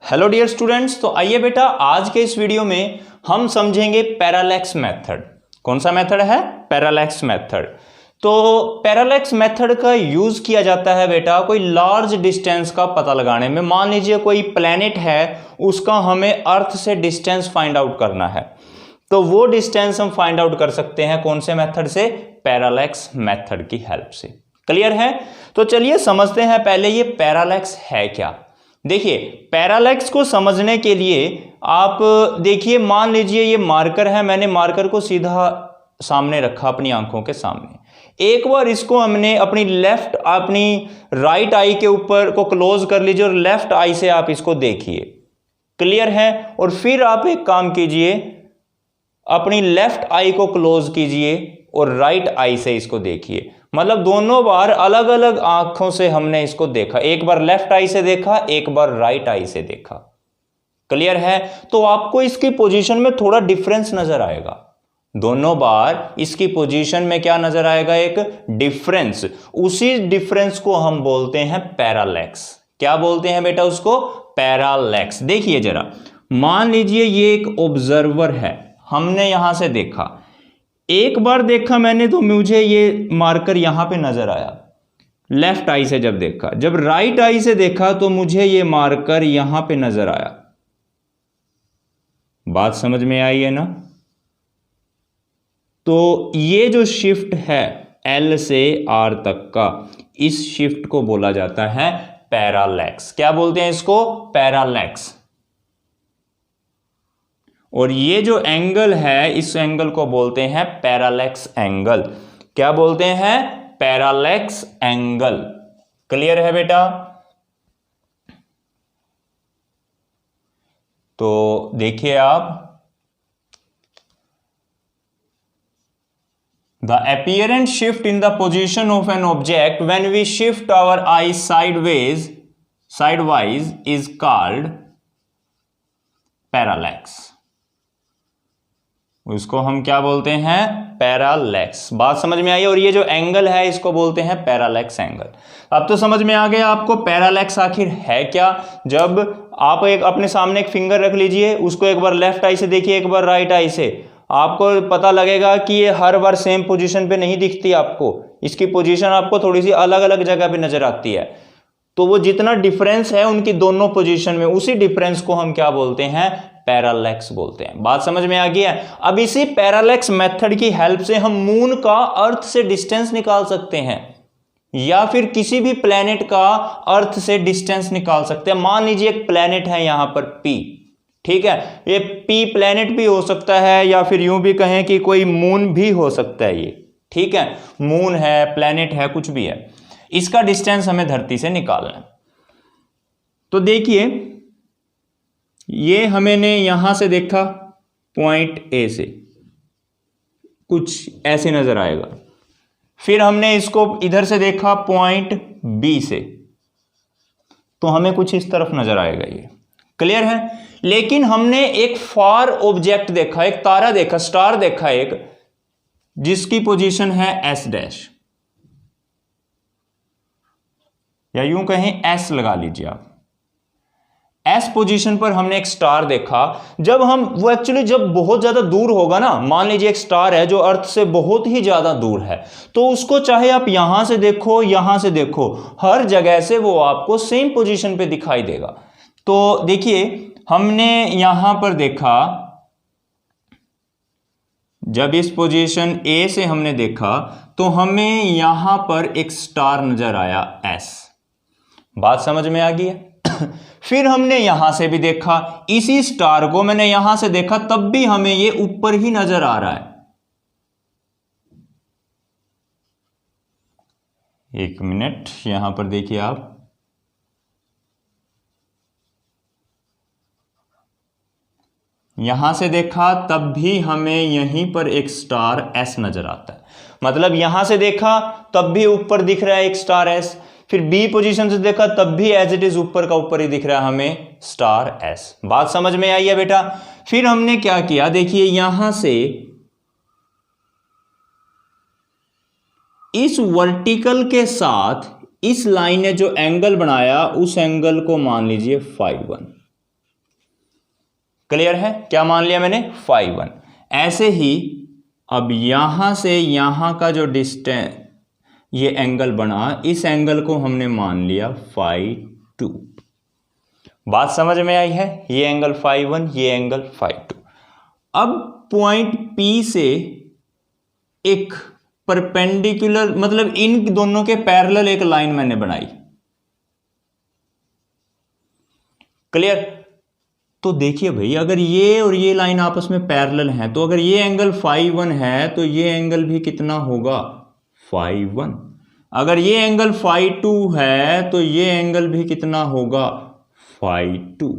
Hello dear students, तो आइए बेटा आज के इस वीडियो में हम समझेंगे पैरालैक्स मेथड। कौन सा मेथड है? Parallax method. तो पैरालैक्स मेथड का यूज किया जाता है बेटा कोई लार्ज डिस्टेंस का पता लगाने में। मान लीजिए कोई प्लेनेट है, उसका हमें अर्थ से डिस्टेंस फाइंड आउट करना है, तो वो डिस्टेंस हम फाइंड आउट कर सकते हैं कौन से मेथड से? पैरालैक्स मेथड की हेल्प से। क्लियर है? तो चलिए समझते हैं पहले ये पैरालैक्स है क्या। देखिए, पैरालैक्स को समझने के लिए आप देखिए, मान लीजिए ये मार्कर है, मैंने मार्कर को सीधा सामने रखा अपनी आंखों के सामने। एक बार इसको हमने अपनी राइट आई के ऊपर को क्लोज कर लीजिए और लेफ्ट आई से आप इसको देखिए। क्लियर है? और फिर आप एक काम कीजिए, अपनी लेफ्ट आई को क्लोज कीजिए और राइट आई से इसको देखिए। मतलब दोनों बार अलग अलग आंखों से हमने इसको देखा, एक बार लेफ्ट आई से देखा, एक बार राइट आई से देखा। क्लियर है? तो आपको इसकी पोजीशन में थोड़ा डिफरेंस नजर आएगा। दोनों बार इसकी पोजीशन में क्या नजर आएगा? एक डिफरेंस। उसी डिफरेंस को हम बोलते हैं पैरालैक्स। क्या बोलते हैं बेटा उसको? पैरालैक्स। देखिए जरा, मान लीजिए ये एक ऑब्जर्वर है, हमने यहां से देखा, एक बार देखा मैंने तो मुझे ये मार्कर यहां पे नजर आया लेफ्ट आई से। जब देखा, जब राइट आई से देखा तो मुझे ये मार्कर यहां पे नजर आया। बात समझ में आई है ना? तो ये जो शिफ्ट है L से R तक का, इस शिफ्ट को बोला जाता है पैरालैक्स। क्या बोलते हैं इसको? पैरालैक्स। और ये जो एंगल है, इस एंगल को बोलते हैं पैरालैक्स एंगल। क्या बोलते हैं? Parallax angle. क्लियर है बेटा? तो देखिए आप, the apparent shift in the position of an object when we shift our eyes sidewise is called parallax। उसको हम क्या बोलते हैं? पैरालैक्स। बात समझ में आई? और ये जो एंगल है इसको बोलते हैं पैरालैक्स एंगल। अब तो समझ में आ गया आपको पैरालैक्स आखिर है क्या। जब आप एक अपने सामने एक फिंगर रख लीजिए, उसको एक बार लेफ्ट आई से देखिए, एक बार राइट आई से, आपको पता लगेगा कि ये हर बार सेम पोजीशन पे नहीं दिखती आपको। इसकी पोजीशन आपको थोड़ी सी अलग अलग जगह पे नजर आती है। तो वो जितना डिफरेंस है उनकी दोनों पोजीशन में, उसी डिफरेंस को हम क्या बोलते हैं? पैरालैक्स बोलते हैं। बात समझ में आ गया? अब इसी पैरालैक्स मेथड की हेल्प से हम मून का अर्थ से डिस्टेंस निकाल सकते हैं, या फिर किसी भी प्लेनेट का अर्थ से डिस्टेंस निकाल सकते हैं। मान लीजिए एक प्लेनेट है यहां पर P, ठीक है? ये P प्लेनेट भी हो सकता है, या फिर यूं भी कहें कि कोई मून भी हो सकता है ये, ठीक है? मून है, प्लेनेट है, कुछ भी है। इसका डिस्टेंस हमें धरती से निकालना है। तो देखिए, ये हमने यहां से देखा पॉइंट A से, कुछ ऐसे नजर आएगा। फिर हमने इसको इधर से देखा पॉइंट B से, तो हमें कुछ इस तरफ नजर आएगा ये। क्लियर है? लेकिन हमने एक फार ऑब्जेक्ट देखा, एक तारा देखा, स्टार देखा एक, जिसकी पोजीशन है S', या यूं कहें S लगा लीजिए आप। S पोजीशन पर हमने एक स्टार देखा। जब हम वो एक्चुअली जब बहुत ज्यादा दूर होगा ना, मान लीजिए एक स्टार है जो अर्थ से बहुत ही ज्यादा दूर है, तो उसको चाहे आप यहां से देखो, यहां से देखो, हर जगह से वो आपको सेम पोजीशन पे दिखाई देगा। तो देखिए, हमने यहां पर देखा, जब इस पोजीशन A से हमने देखा तो हमें यहां पर एक स्टार नजर आया S। बात समझ में आ गई है? फिर हमने यहां से भी देखा, इसी स्टार को मैंने यहां से देखा, तब भी हमें ये ऊपर ही नजर आ रहा है। एक मिनट, यहां पर देखिए आप, यहां से देखा तब भी हमें यहीं पर एक स्टार S नजर आता है। मतलब यहां से देखा तब भी ऊपर दिख रहा है एक स्टार S, फिर B पोजीशन से देखा तब भी एज इट इज ऊपर का ऊपर ही दिख रहा है हमें स्टार S। बात समझ में आई है बेटा? फिर हमने क्या किया, देखिए यहां से इस वर्टिकल के साथ इस लाइन ने जो एंगल बनाया, उस एंगल को मान लीजिए 5 1। क्लियर है? क्या मान लिया मैंने? फाई 1। ऐसे ही अब यहां से यहां का जो डिस्टेंस ये एंगल बना, इस एंगल को हमने मान लिया फाई 2। बात समझ में आई है? ये एंगल फाई 1, ये एंगल फाई 2। अब पॉइंट P से एक परपेंडिकुलर, मतलब इन दोनों के पैरेलल एक लाइन मैंने बनाई। क्लियर? तो देखिए भाई, अगर ये और ये लाइन आपस में पैरेलल हैं, तो अगर ये एंगल फाई 1 है तो ये एंगल भी कितना होगा? फाई 1। अगर ये एंगल फाई 2 है तो ये एंगल भी कितना होगा? फाई 2।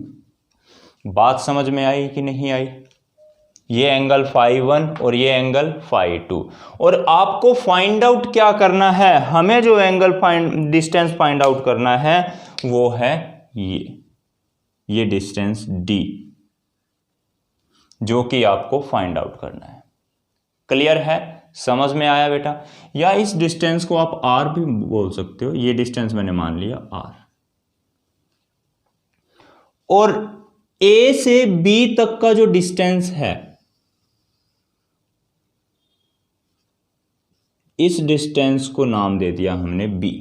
बात समझ में आई कि नहीं आई? ये एंगल फाई 1 और ये एंगल फाई 2। और आपको फाइंड आउट क्या करना है? हमें जो एंगल डिस्टेंस फाइंड आउट करना है वो है ये डिस्टेंस D, जो कि आपको फाइंड आउट करना है। क्लियर है? समझ में आया बेटा? या इस डिस्टेंस को आप R भी बोल सकते हो। ये डिस्टेंस मैंने मान लिया R। और A से B तक का जो डिस्टेंस है, इस डिस्टेंस को नाम दे दिया हमने B।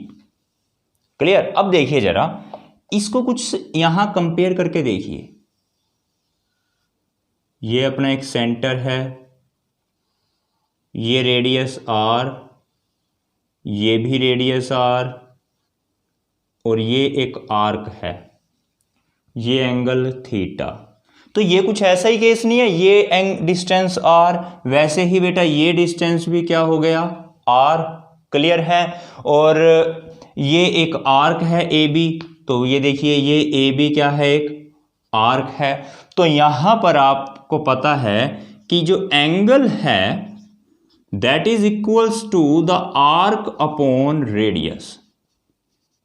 क्लियर? अब देखिए जरा, इसको कुछ यहां कंपेयर करके देखिए। ये अपना एक सेंटर है, ये रेडियस R, ये भी रेडियस R, और ये एक आर्क है, ये एंगल थीटा। तो ये कुछ ऐसा ही केस नहीं है, ये डिस्टेंस R, वैसे ही बेटा ये डिस्टेंस भी क्या हो गया? R। क्लियर है? और ये एक आर्क है AB, तो ये देखिए ये AB क्या है? एक आर्क है। तो यहां पर आपको पता है कि जो एंगल है that is equals to the arc upon radius.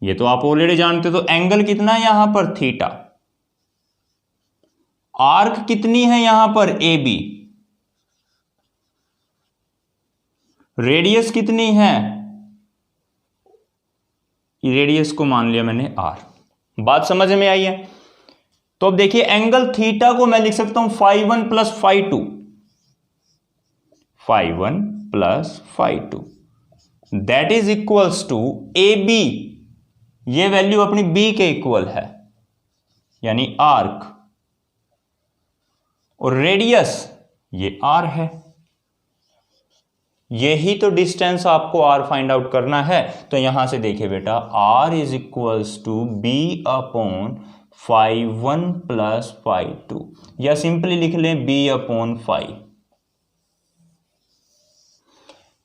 ये तो आप ऑलरेडी जानते हो। तो एंगल कितना है यहां पर? थीटा। आर्क कितनी है यहां पर? AB। रेडियस कितनी है? रेडियस को मान लिया मैंने R। बात समझ में आई है? तो अब देखिए, एंगल थीटा को मैं लिख सकता हूं phi 1 plus phi 2। Phi 1 plus phi 2 that is equals to AB। ये वैल्यू अपनी B के इक्वल है, यानी आर्क। और रेडियस ये R है। यही तो डिस्टेंस आपको R फाइंड आउट करना है। तो यहां से देखिए बेटा, R is equals to B upon phi 1 plus phi 2, या सिंपली लिख लें B अपॉन फाई।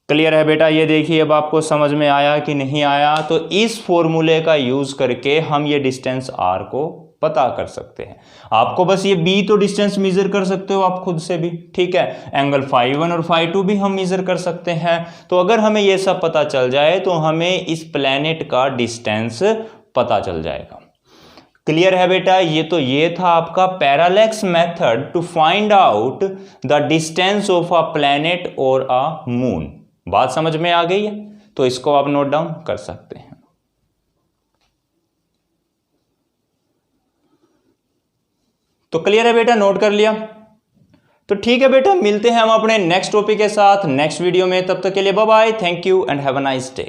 क्लियर है बेटा? ये देखिए, अब आपको समझ में आया कि नहीं आया? तो इस फॉर्मूले का यूज करके हम ये डिस्टेंस R को पता कर सकते हैं। आपको बस ये B तो डिस्टेंस मेजर कर सकते हो आप खुद से भी, ठीक है। एंगल फाई 1 और फाई 2 भी हम मेजर कर सकते हैं। तो अगर हमें ये सब पता चल जाए तो हमें इस प्लेनेट का डिस्टेंस पता चल जाएगा। क्लियर है बेटा? ये था आपका parallax method to find out the distance of a planet और अ मून। बात समझ में आ गई है? तो इसको आप नोट डाउन कर सकते हैं। तो क्लियर है बेटा? नोट कर लिया? तो ठीक है बेटा, मिलते हैं हम अपने नेक्स्ट टॉपिक के साथ नेक्स्ट वीडियो में। तब तक के लिए bye bye, thank you and have a nice day.